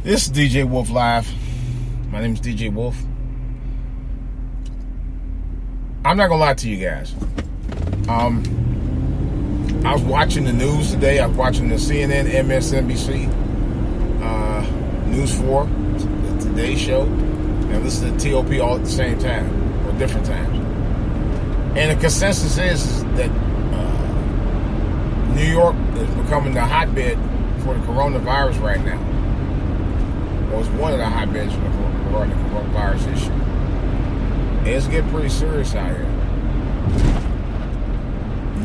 This is DJ Wolf Live. My name is DJ Wolf. I'm not gonna lie to you guys. I was watching the news today. I was watching the CNN, MSNBC, News 4, the Today Show, and listening to TOP all at the same time, or different times. And the consensus is that New York is becoming the hotbed for the coronavirus right now. Or it's one of the hotbeds for the coronavirus issue. And it's getting pretty serious out here.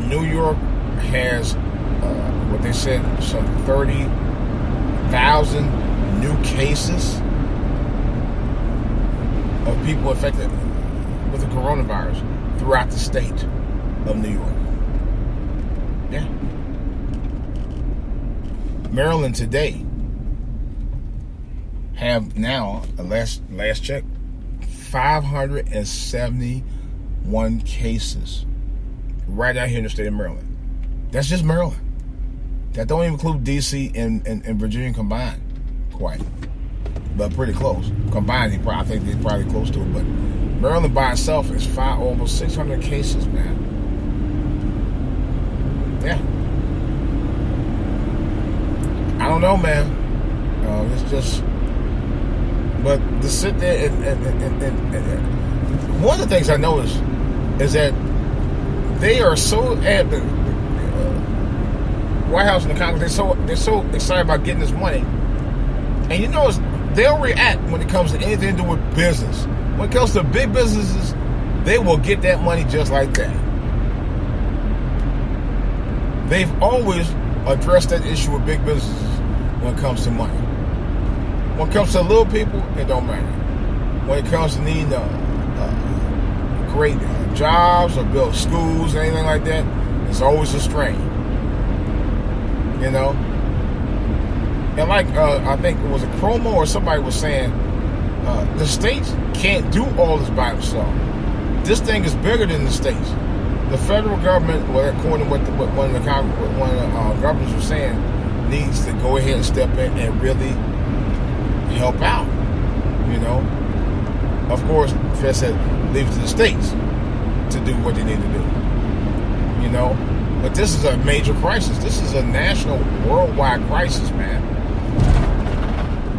New York has, what they said, some 30,000 new cases of people affected with the coronavirus throughout the state of New York. Yeah. Maryland today have now, last check, 571 cases right out here in the state of Maryland. That's just Maryland. That don't even include D.C. and Virginia combined, quite, but pretty close. Combined, I think they're probably close to it. But Maryland by itself is almost 600 cases, man. Yeah. I don't know, man. It's just, but to sit there and one of the things I noticed is that they are so at the White House and the Congress. They're so excited about getting this money, and you know they'll react when it comes to anything to do with business. When it comes to big businesses, they will get that money just like that. They've always addressed that issue with big businesses when it comes to money. When it comes to little people, it don't matter. When it comes to needing create jobs or build schools or anything like that, it's always a strain. You know? And like, I think it was a promo or somebody was saying, the states can't do all this by themselves. This thing is bigger than the states. The federal government, well, according to what one of the governors was saying, needs to go ahead and step in and really help out. You know? Of course, the Fed said, leave it to the states to do what they need to do. You know? But this is a major crisis. This is a national, worldwide crisis, man.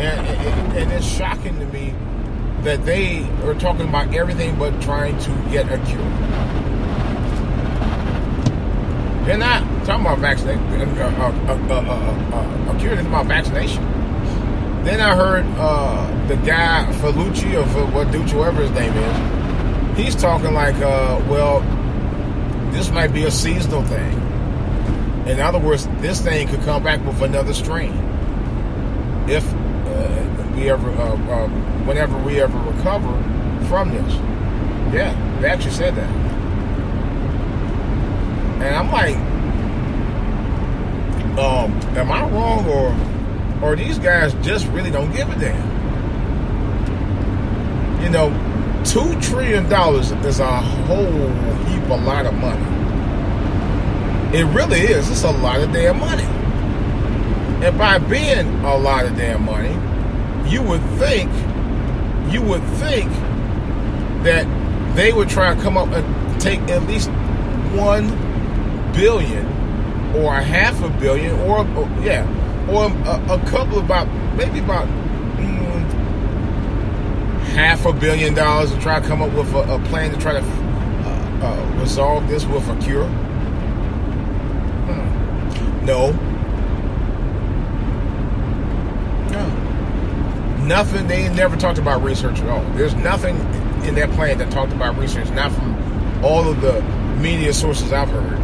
And it's shocking to me that they are talking about everything but trying to get a cure. They're not talking about vaccination, a cure. They're about vaccination. Then I heard the guy Fauci or Ducci, whoever his name is, he's talking like, well, this might be a seasonal thing. In other words, this thing could come back with another strain if whenever we ever recover from this. Yeah, they actually said that. And I'm like, am I wrong, or these guys just really don't give a damn? You know, $2 trillion is a whole heap, a lot of money. It really is. It's a lot of damn money. And by being a lot of damn money, you would think that they would try to come up and take at least 1 billion or a half a billion or a couple maybe about $500 million to try to come up with a plan to try to resolve this with a cure. No. Nothing. They never talked about research at all. There's nothing in that plan that talked about research. Not from all of the media sources I've heard.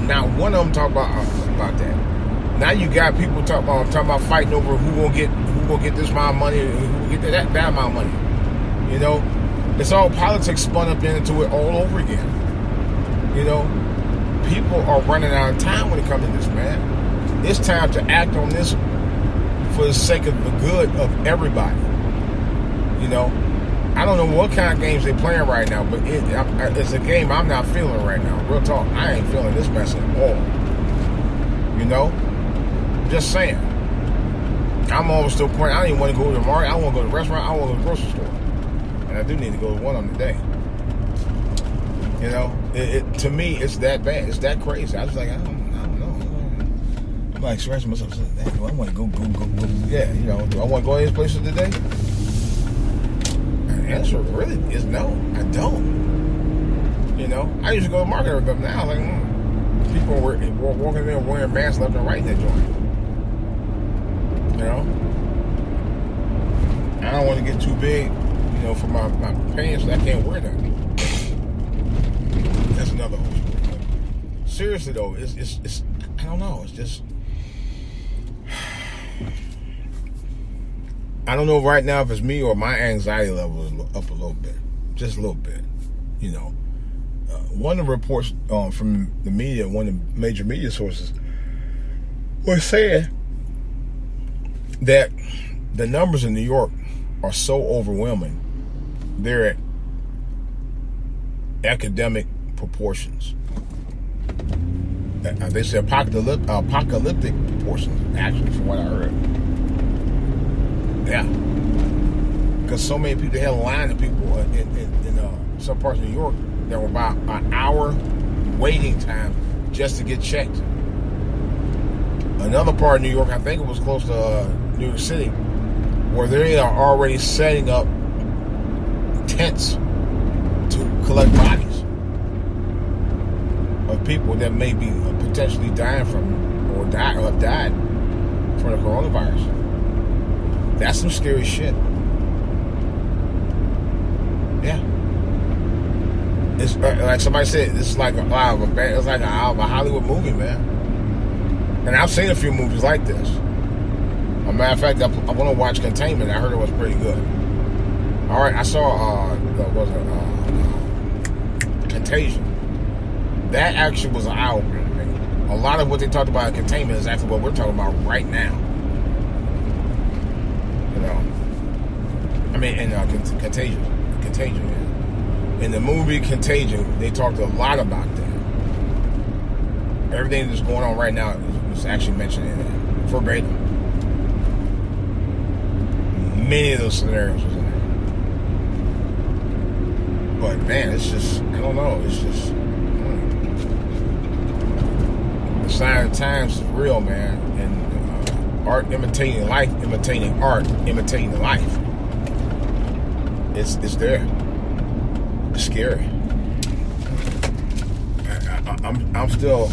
Not one of them talked about that. Now you got people talking about fighting over who gonna get this amount of money, who will get that amount of money. You know, it's all politics spun up into it all over again. You know, people are running out of time when it comes to this, man. It's time to act on this for the sake of the good of everybody. You know, I don't know what kind of games they're playing right now, but it's a game I'm not feeling right now. Real talk, I ain't feeling this mess at all. You know? Just saying. I I'm almost to a point I don't even want to go to the market. I don't want to go to the restaurant. I don't want to go to the grocery store. And I do need to go to one on the day. You know, to me, it's that bad. It's that crazy. I was like, I don't know. I'm like scratching myself. Saying, do I want to go? Yeah, you know, do I want to go to these places today? And the answer really is no. I don't. You know, I used to go to the market every couple now. Like, people were walking there wearing masks left and right in that joint. You know, I don't want to get too big, you know, for my pants. I can't wear that. That's another whole story. Seriously though, it's I don't know. It's just I don't know right now if it's me or my anxiety level is up a little bit, just a little bit. You know, one of the reports from the media, one of the major media sources, was saying that the numbers in New York are so overwhelming, they're at academic proportions. They say apocalyptic proportions, actually, from what I heard. Yeah. Because so many people, they had a line of people in some parts of New York that were about an hour waiting time just to get checked. Another part of New York, I think it was close to New York City, where they are already setting up tents to collect bodies of people that may be potentially dying from or have died from the coronavirus. That's some scary shit. Yeah. It's like somebody said, it's like out of a Hollywood movie, man. And I've seen a few movies like this. As a matter of fact, I want to watch Containment. I heard it was pretty good. All right, I saw Contagion. That actually was an eye-opener to me. A lot of what they talked about in Containment is actually what we're talking about right now. You know, I mean, in Contagion. Yeah. In the movie Contagion, they talked a lot about that. Everything that's going on right now is actually mentioned in that verbatim. Many of those scenarios was in there. But man, it's just, I don't know, it's just the sign of the times is real, man. And art imitating life, imitating art, imitating life. It's there. It's scary. I'm still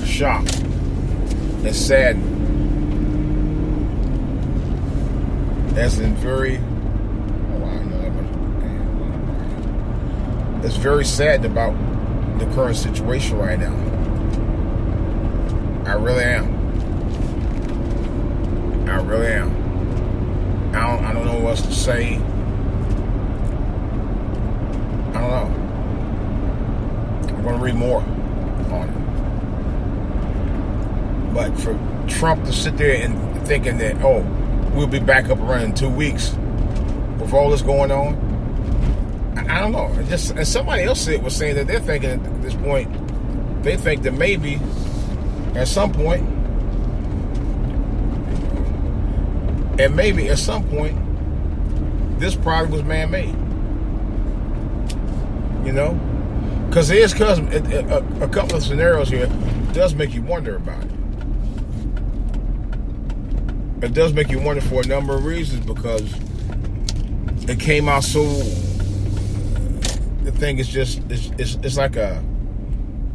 shocked and saddened. That's in very. It's very sad about the current situation right now. I really am. I don't know what else to say. I don't know. I'm going to read more on it. But for Trump to sit there and thinking that, oh, we'll be back up and running in 2 weeks with all this going on, I don't know. And somebody else was saying that they're thinking at this point, they think that maybe at some point, this product was man-made. You know? Because a couple of scenarios here does make you wonder about it. It does make you wonder for a number of reasons, because it came out so... The thing is just, it's like a...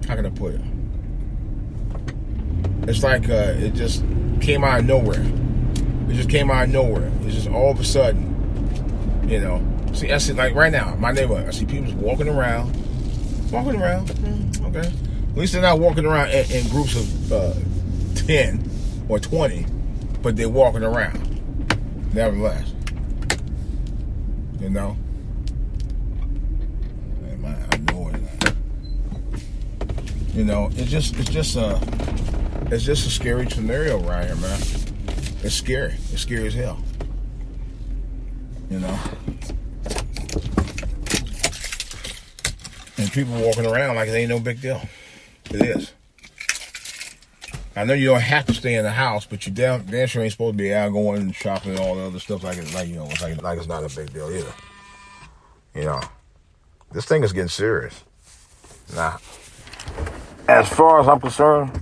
How can I put it? It's like it just came out of nowhere. It just came out of nowhere. It's just all of a sudden, you know. See, I see, like right now, my neighborhood, I see people just walking around. Okay. At least they're not walking around in groups of 10 or 20, but they're walking around. Nevertheless. You know? I know it. You know, it's just a scary scenario right here, man. It's scary. It's scary as hell. You know? And people walking around like it ain't no big deal. It is. I know you don't have to stay in the house, but you damn sure ain't supposed to be out going shopping and all the other stuff like it's not a big deal either. You know, this thing is getting serious. Now, as far as I'm concerned,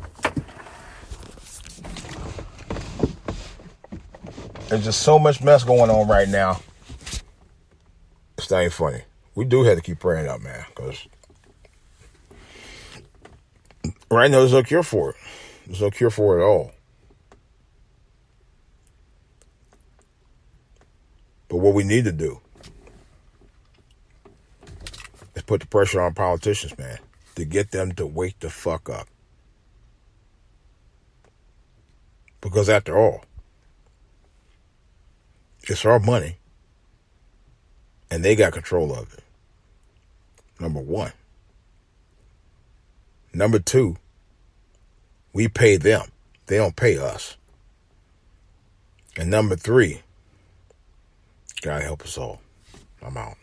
there's just so much mess going on right now. It's not even funny. We do have to keep praying up, man, because right now there's no cure for it. There's no cure for it at all. But what we need to do is put the pressure on politicians, man, to get them to wake the fuck up. Because after all, it's our money, and they got control of it. Number one. Number two, we pay them. They don't pay us. And number three, God help us all. I'm out.